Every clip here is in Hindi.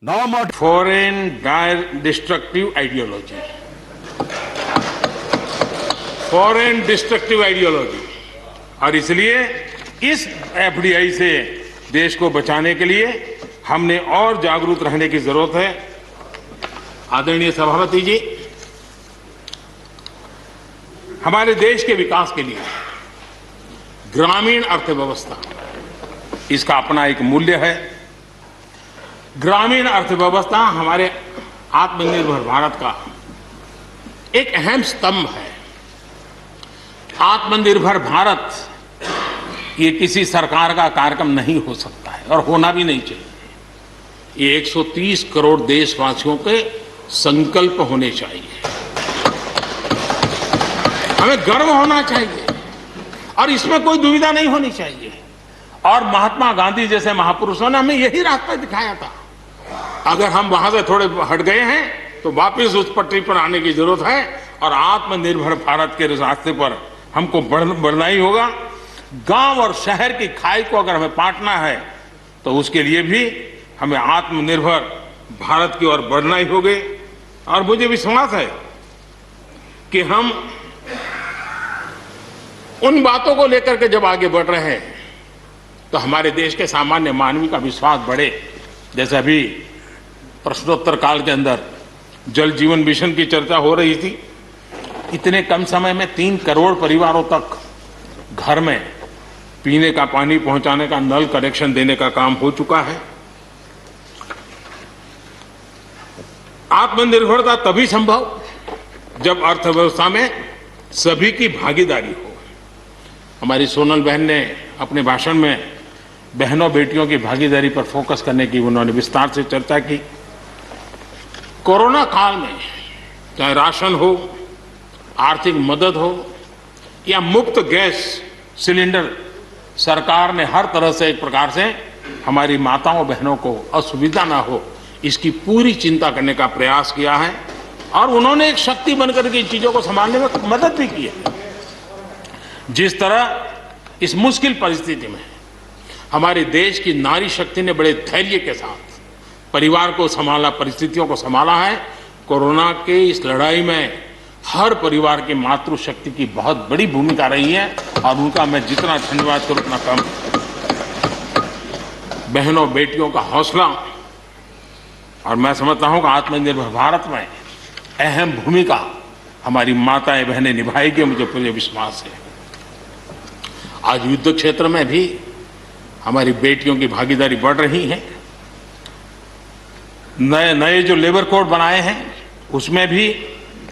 No more foreign destructive ideology. Foreign destructive ideology. और इसलिए इस एफडीआई से देश को बचाने के लिए हमने और जागरूक रहने की जरूरत है। आदरणीय सभापति जी, हमारे देश के विकास के लिए ग्रामीण अर्थव्यवस्था, इसका अपना एक मूल्य है। ग्रामीण अर्थव्यवस्था हमारे आत्मनिर्भर भारत का एक अहम स्तंभ है। आत्मनिर्भर भारत ये किसी सरकार का कार्यक्रम नहीं हो सकता है और होना भी नहीं चाहिए। ये 130 करोड़ देशवासियों के संकल्प होने चाहिए। हमें गर्व होना चाहिए और इसमें कोई दुविधा नहीं होनी चाहिए। और महात्मा गांधी जैसे महापुरुषों ने हमें यही रास्ता दिखाया था। अगर हम वहां से थोड़े हट गए हैं तो वापस उस पटरी पर आने की जरूरत है और आत्मनिर्भर भारत के रास्ते पर हमको बढ़ना ही होगा। गांव और शहर की खाई को अगर हमें बांटना है तो उसके लिए भी हमें आत्मनिर्भर भारत की ओर बढ़ना ही होगा। और मुझे विश्वास है कि हम उन बातों को लेकर के जब आगे बढ़ रहे हैं तो हमारे देश के सामान्य मानवी का विश्वास बढ़े। जैसे अभी प्रश्नोत्तर काल के अंदर जल जीवन मिशन की चर्चा हो रही थी। इतने कम समय में 3 करोड़ परिवारों तक घर में पीने का पानी पहुंचाने का नल कनेक्शन देने का काम हो चुका है। आत्मनिर्भरता तभी संभव जब अर्थव्यवस्था में सभी की भागीदारी हो। हमारी सोनल बहन ने अपने भाषण में बहनों बेटियों की भागीदारी पर फोकस करने की उन्होंने विस्तार से चर्चा की। कोरोना काल में चाहे राशन हो, आर्थिक मदद हो या मुफ्त गैस सिलेंडर, सरकार ने हर तरह से एक प्रकार से हमारी माताओं बहनों को असुविधा ना हो इसकी पूरी चिंता करने का प्रयास किया है। और उन्होंने एक शक्ति बनकर के इन चीजों को संभालने में मदद भी की है। जिस तरह इस मुश्किल परिस्थिति में हमारे देश की नारी शक्ति ने बड़े धैर्य के साथ परिवार को संभाला, परिस्थितियों को संभाला है। कोरोना के इस लड़ाई में हर परिवार की मातृशक्ति की बहुत बड़ी भूमिका रही है और उनका मैं जितना धन्यवाद करूं उतना कम। बहनों बेटियों का हौसला और मैं समझता हूं कि आत्मनिर्भर भारत में अहम भूमिका हमारी माताएं बहनें निभाएगी, मुझे पूरे विश्वास है। आज युद्ध क्षेत्र में भी हमारी बेटियों की भागीदारी बढ़ रही है। नए जो लेबर कोड बनाए हैं उसमें भी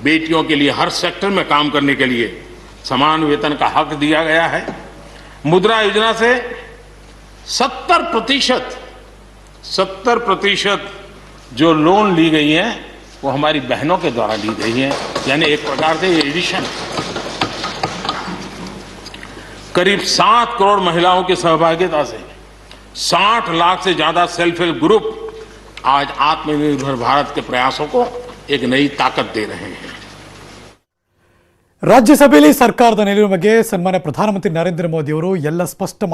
बेटियों के लिए हर सेक्टर में काम करने के लिए समान वेतन का हक दिया गया है। मुद्रा योजना से 70% जो लोन ली गई है वो हमारी बहनों के द्वारा ली गई है। यानी एक प्रकार से एडिशन करीब 7 करोड़ महिलाओं की सहभागिता से 60 लाख से ज्यादा सेल्फ हेल्प ग्रुप आज आत्मनिर्भर भारत के प्रयासों को एक नई ताकत दे रहे हैं। ರಾಜ್ಯಸಭೆಯಲ್ಲಿ ಸರ್ಕಾರದ ನಿಲುವಿನ ಬಗ್ಗೆ ಸನ್ಮಾನ್ಯ ಪ್ರಧಾನಮಂತ್ರಿ ನರೇಂದ್ರ ಮೋದಿ ಅವರು ಎಲ್ಲ ಸ್ಪಷ್ಟ